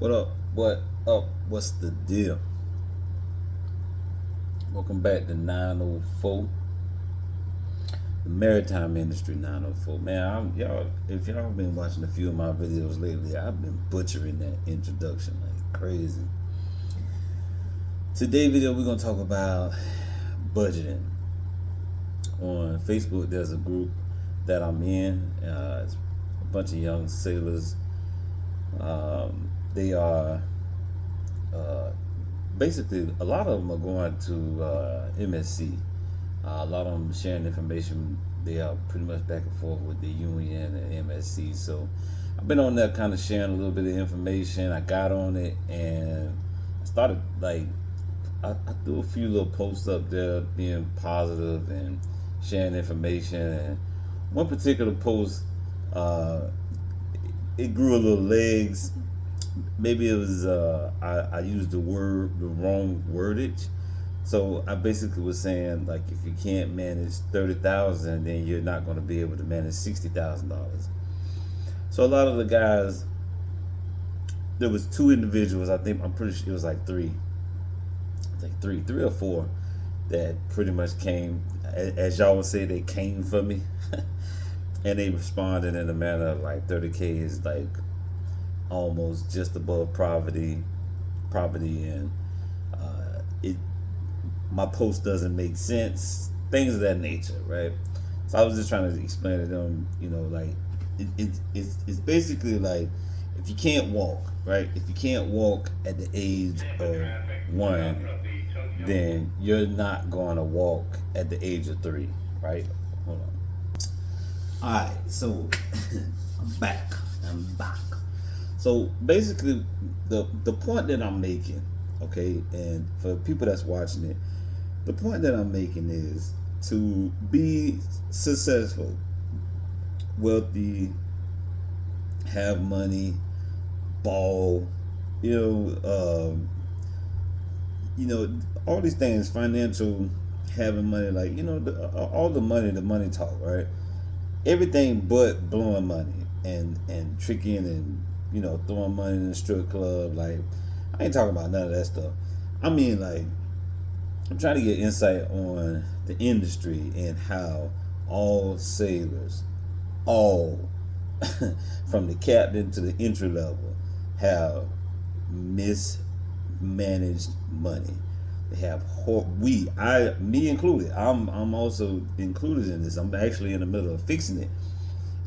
What up? What up? What's the deal? Welcome back to 904, the Maritime Industry 904. Man, y'all. If y'all been watching a few of my videos lately, I've been butchering that introduction like crazy. Today video, we're gonna talk about budgeting. On Facebook, there's a group that I'm in. It's a bunch of young sailors. They are basically, a lot of them are going to MSC. A lot of them sharing information. They are pretty much back and forth with the union and MSC. So I've been on there kind of sharing a little bit of information. I got on it and I started like, I threw a few little posts up there being positive and sharing information. And one particular post, it grew a little legs. Maybe it was I used the wrong wordage. So I basically was saying like if you can't manage 30,000, then you're not going to be able to manage $60,000. So a lot of the guys, there was two individuals. I'm pretty sure it was like three. I think three or four that pretty much came, as y'all would say, they came for me, and they responded in a manner of like 30K is like almost just above poverty, and it my post doesn't make sense, things of that nature, right? So I was just trying to explain to them, like it's basically like if you can't walk, right? If you can't walk at the age of one, then you're not going to walk at the age of three, right? Hold on. All right, so I'm back. So basically, the point that I'm making, okay, and for people that's watching it, the point that I'm making is to be successful, wealthy, have money, ball, all these things, financial, having money, like all the money talk, right? Everything but blowing money and tricking and throwing money in the strip club. Like, I ain't talking about none of that stuff. I mean, like, I'm trying to get insight on the industry and how all sailors, all from the captain to the entry level, have mismanaged money. They have me included. I'm also included in this. I'm actually in the middle of fixing it.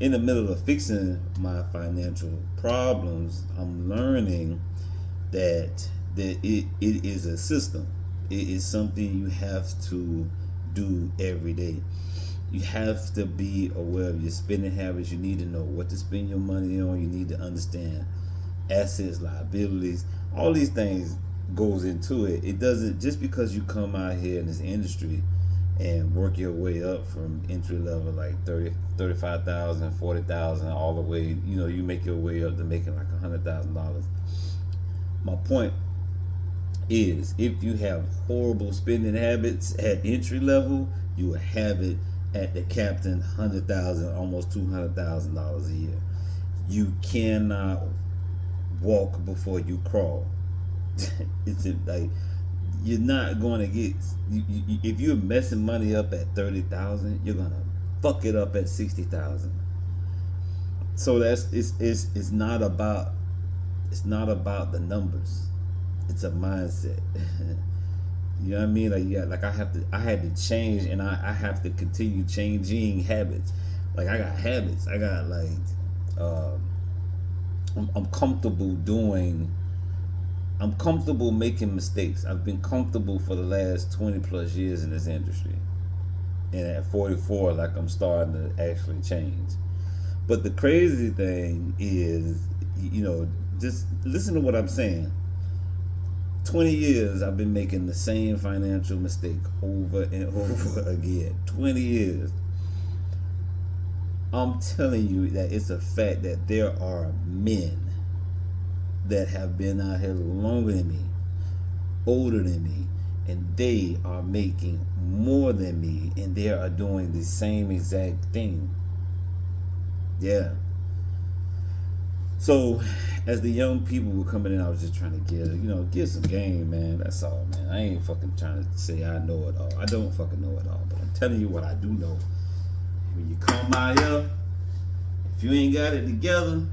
In the middle of fixing my financial problems, I'm learning that it is a system. It is something you have to do every day. You have to be aware of your spending habits. You need to know what to spend your money on. You need to understand assets, liabilities, all these things goes into it. It doesn't, just because you come out here in this industry and work your way up from entry level like 30, 35,000, 40,000, all the way, you make your way up to making like $100,000. My point is, if you have horrible spending habits at entry level, you will have it at the captain, $100,000, almost $200,000 a year. You cannot walk before you crawl. It's like, you're not going to get, if you're messing money up at 30,000, you're going to fuck it up at 60,000. So it's not about the numbers. It's a mindset. You know what I mean? Like, I had to change, and I have to continue changing habits. Like, I got habits. I got I'm comfortable making mistakes. I've been comfortable for the last 20 plus years in this industry. And at 44, like, I'm starting to actually change. But the crazy thing is, just listen to what I'm saying. 20 years I've been making the same financial mistake over and over again. 20 years. I'm telling you that it's a fact that there are men that have been out here longer than me, older than me, and they are making more than me, and they are doing the same exact thing. Yeah. So, as the young people were coming in, I was just trying to give some game, man. That's all, man. I ain't fucking trying to say I know it all. I don't fucking know it all, but I'm telling you what I do know. When you come out here, if you ain't got it together,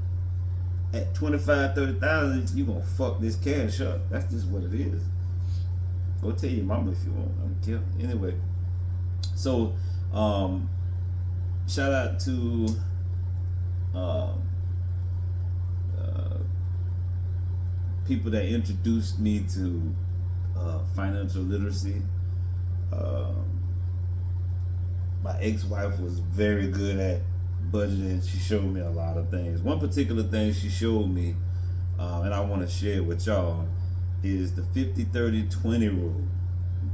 at 25, 30,000, you gonna fuck this cash up. That's just what it is. Go tell your mama if you want. I don't care. Anyway, so shout out to people that introduced me to financial literacy. My ex-wife was very good at budgeting. She showed me a lot of things. One particular thing she showed me, and I want to share it with y'all, is the 50-30-20 rule.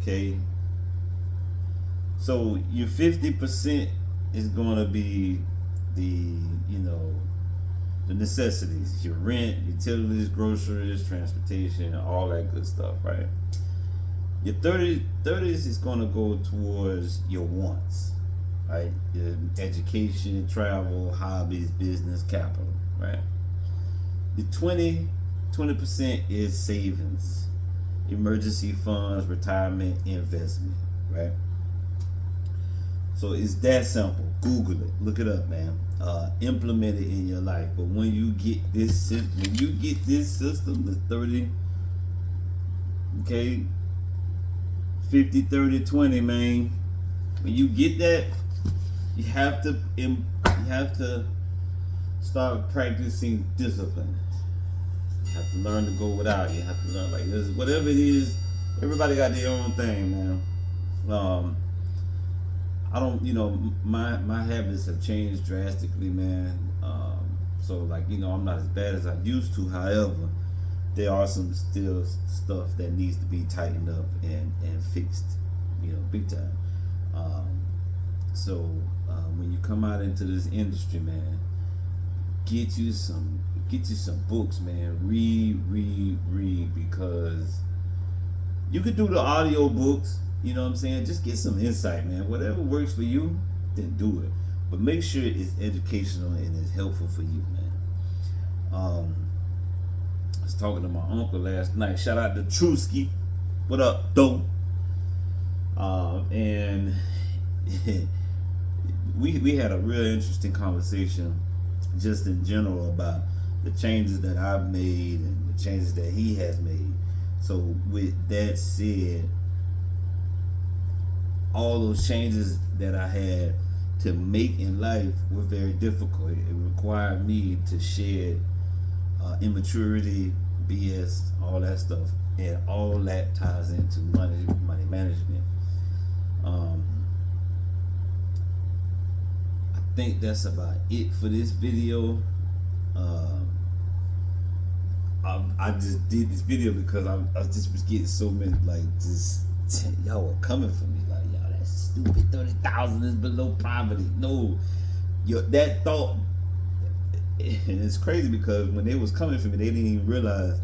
Okay, so your 50% is going to be the the necessities, your rent, utilities, groceries, transportation, all that good stuff, right? Your 30s is going to go towards your wants, right? Your education, travel, hobbies, business, capital, right? The 20% is savings, emergency funds, retirement, investment, right? So it's that simple. Google it, look it up, man. Implement it in your life. But when you get this system, the 30, okay, 50-30-20, man. When you get that, you have to start practicing discipline. You have to learn to go without. You have to learn, like, this, whatever it is. Everybody got their own thing, man. I don't, my habits have changed drastically, man. So, like, I'm not as bad as I used to. However, there are some still stuff that needs to be tightened up and fixed, big time. So when you come out into this industry, man, get you some books, man. Read, because you could do the audio books. You know what I'm saying? Just get some insight, man. Whatever works for you, then do it. But make sure it's educational and it's helpful for you, man. I was talking to my uncle last night. Shout out to Trusky. What up, dope? And we had a real interesting conversation just in general about the changes that I've made and the changes that he has made. So with that said, all those changes that I had to make in life were very difficult. It required me to shed immaturity, BS, all that stuff, and all that ties into money management. I think that's about it for this video. I just did this video because I just was getting so many, like, just y'all were coming for me, like, y'all, that's stupid. 30,000 is below poverty. No, that thought, and it's crazy because when they was coming for me, they didn't even realize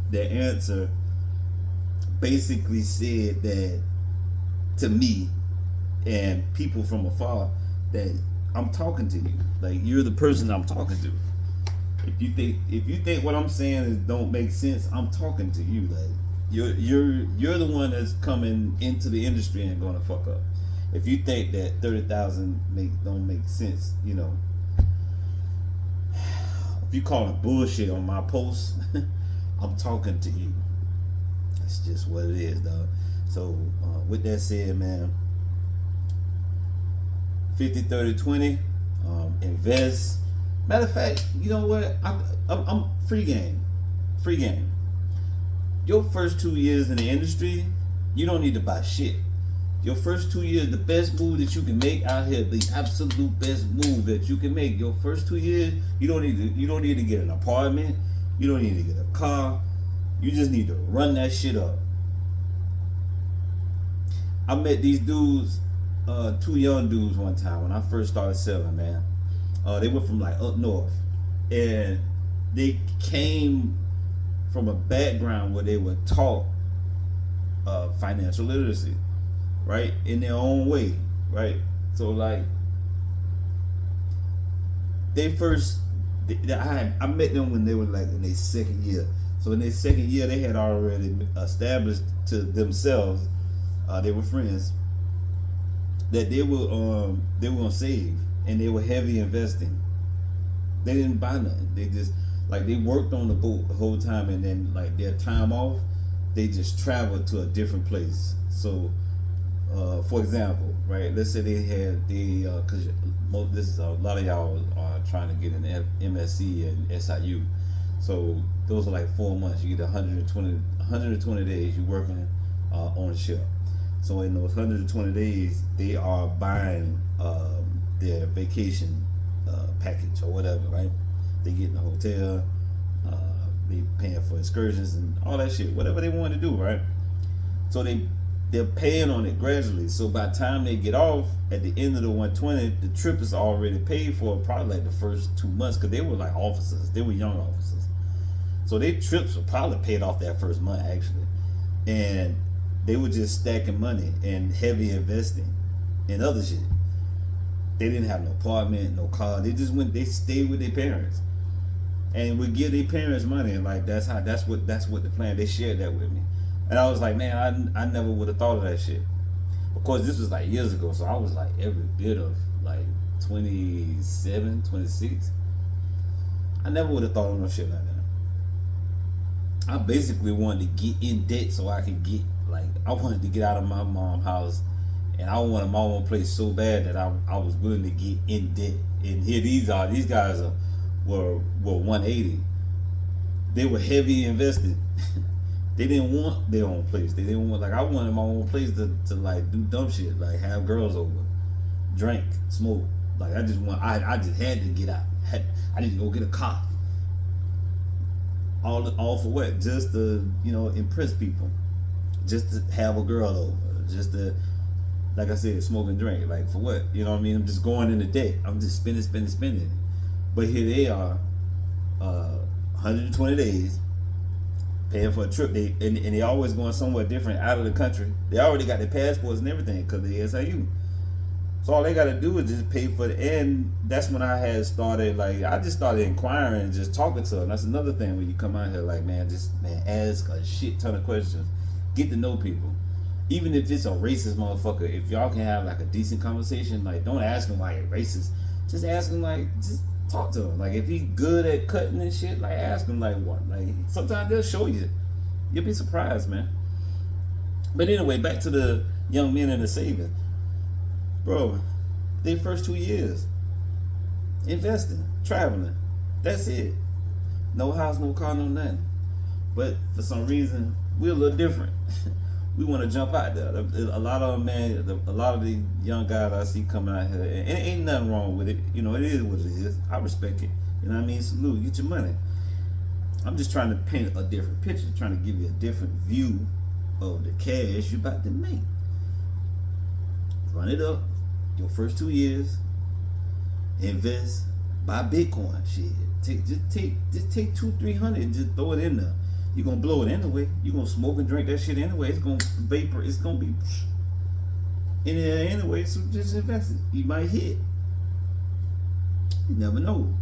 their answer basically said that to me and people from afar that I'm talking to you, like, you're the person I'm talking to. If you think what I'm saying don't make sense, I'm talking to you. Like, you're the one that's coming into the industry and gonna fuck up. If you think that 30,000 don't make sense, if you call it bullshit on my post, I'm talking to you. That's just what it is, dog. So with that said, man, 50-30-20, invest. Matter of fact, you know what? I'm free game. Your first 2 years in the industry, you don't need to buy shit. Your first 2 years, the best move that you can make out here, the absolute best move that you can make. Your first 2 years, you don't need to get an apartment. You don't need to get a car. You just need to run that shit up. I met these dudes, 2 young dudes one time when I first started selling, man. They were from, like, up north, and they came from a background where they were taught financial literacy, right, in their own way, right? So, like, they first I met them when they were like in their second year. So in their second year, they had already established to themselves, they were friends, that they were gonna save, and they were heavy investing. They didn't buy nothing. They just like they worked on the boat the whole time, and then like their time off, they just traveled to a different place. So, for example, right? Let's say they had because this a lot of y'all are trying to get an MSc and SIU. So those are like 4 months. You get 120 days. You working on a ship. So in those 120 days, they are buying their vacation package or whatever, right? They get in the hotel, they paying for excursions and all that shit, whatever they want to do, right? So they're paying on it gradually. So by the time they get off at the end of the 120, the trip is already paid for, probably like the first 2 months, because they were like officers, they were young officers. So their trips were probably paid off that first month actually, and they were just stacking money and heavy investing in other shit. They didn't have no apartment, no car. They just went. They stayed with their parents, and would give their parents money. And like that's what the plan. They shared that with me, and I was like, man, I never would have thought of that shit. Of course, this was like years ago, so I was like every bit of like 27, 26. I never would have thought of no shit like that. I basically wanted to get in debt so I could get I wanted to get out of my mom's house, and I wanted my own place so bad that I was willing to get in debt. And here these guys were 180. They were heavy invested. They didn't want their own place. They didn't want I wanted my own place to like do dumb shit, like have girls over, drink, smoke. I just had to get out. I need to go get a car. All for what? Just to impress people. Just to have a girl over, just to, like I said, smoke and drink. Like for what? You know what I mean? I'm just going into debt. I'm just spending. But here they are, 120 days, paying for a trip. And they always going somewhere different out of the country. They already got their passports and everything because they SIU. So all they got to do is just pay for it. And that's when I had started, I just started inquiring and just talking to them. That's another thing when you come out here, ask a shit ton of questions. Get to know people. Even if it's a racist motherfucker, if y'all can have a decent conversation, don't ask him why he's racist. Just ask him just talk to him. If he's good at cutting and shit, ask him what. Sometimes they'll show you. You'll be surprised, man. But anyway, back to the young men and the saving. Bro, their first 2 years, investing, traveling. That's it. No house, no car, no nothing. But for some reason, we're a little different. We want to jump out there. A lot of them, man, a lot of the young guys I see coming out here, and ain't nothing wrong with it. It is what it is. I respect it. You know what I mean? Salute, get your money. I'm just trying to paint a different picture, trying to give you a different view of the cash you're about to make. Run it up. Your first 2 years, invest, buy Bitcoin. Shit. Just take 200-300 and just throw it in there. You're gonna blow it anyway. You're gonna smoke and drink that shit anyway. It's gonna vapor. It's gonna be in there anyway. So just invest it. You might hit. You never know.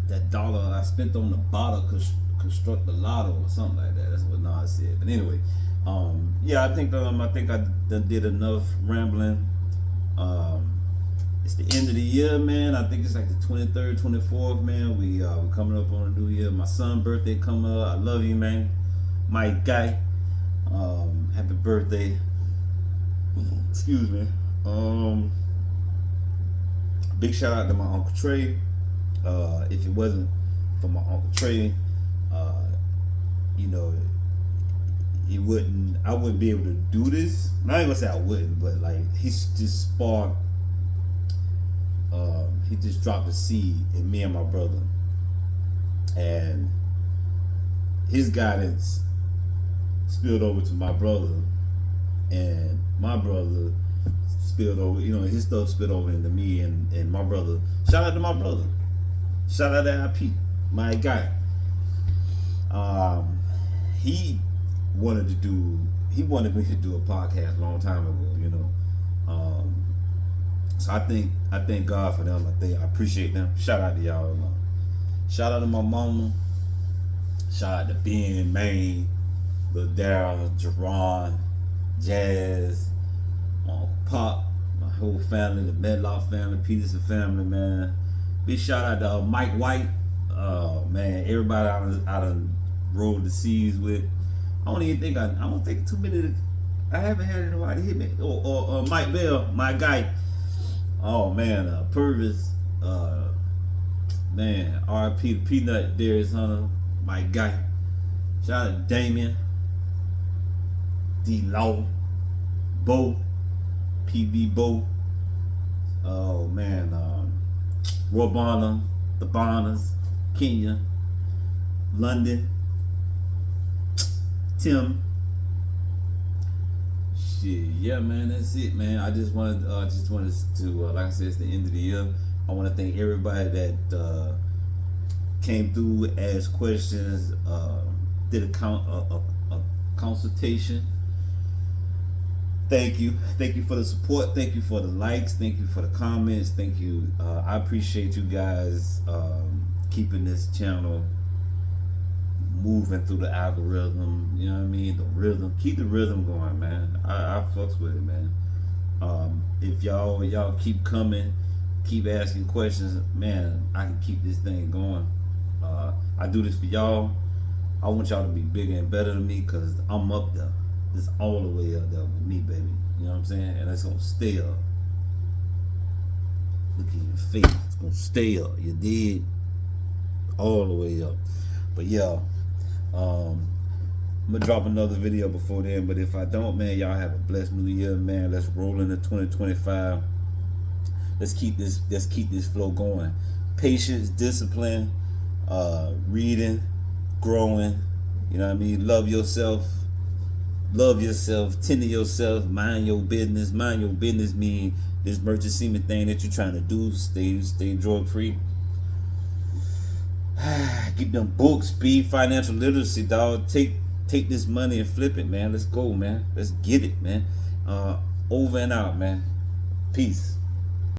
That dollar I spent on the bottle construct the lotto or something like that. That's what Nas said. But anyway, yeah, I think I done did enough rambling. It's the end of the year, man. I think it's the 23rd, 24th, man. We're coming up on a new year. My son's birthday coming up. I love you, man. My guy. Happy birthday. Excuse me. Big shout out to my Uncle Trey. If it wasn't for my Uncle Trey, I wouldn't be able to do this. I ain't gonna say I wouldn't, but he's just sparked. He just dropped a seed in me and my brother, and his guidance spilled over to my brother, and my brother spilled over. His stuff spilled over into me and my brother. Shout out to my brother. Shout out to IP, my guy. He wanted me to do a podcast a long time ago. So I thank God for them. I appreciate them. Shout out to y'all. Shout out to my mama. Shout out to Ben, Maine, Lil Daryl, Jerron, Jazz, Pop, my whole family, the Medlock family, Peterson family, man. Big shout out to Mike White. Man, everybody I done rode the seas with. I don't think too many. I haven't had anybody hit me. Or Mike Bell, my guy. Oh man, Purvis. Man, R.I.P. the Peanut, Darius Hunter, my guy. Shout out to Damien, D Law, Bo, PV Bo. Oh man, Roy Bonner, the Bonners, Kenya, London, Tim. Shit, yeah, man, that's it, man. I just wanted to, like I said, it's the end of the year. I want to thank everybody that came through, asked questions, did a consultation. Thank you for the support. Thank you for the likes. Thank you for the comments. Thank you. I appreciate you guys keeping this channel moving through the algorithm. You know what I mean? The rhythm. Keep the rhythm going, man. I fucks with it, man. If y'all keep coming, keep asking questions, man, I can keep this thing going. I do this for y'all. I want y'all to be bigger and better than me, because I'm up there. It's all the way up there with me, baby. You know what I'm saying? And it's gonna stay up. Look at your face. It's gonna stay up. You did? All the way up. But yeah, I'm gonna drop another video before then. But if I don't, man, y'all have a blessed new year, man. Let's roll into 2025. Let's keep this flow going. Patience, discipline, reading, growing. You know what I mean? Love yourself, tend to yourself, mind your business. Mind your business mean this merchant semen thing that you're trying to do. Stay drug free. Get them books, be financial literacy, dog. Take this money and flip it, man. Let's go, man. Let's get it, man. Over and out, man. Peace.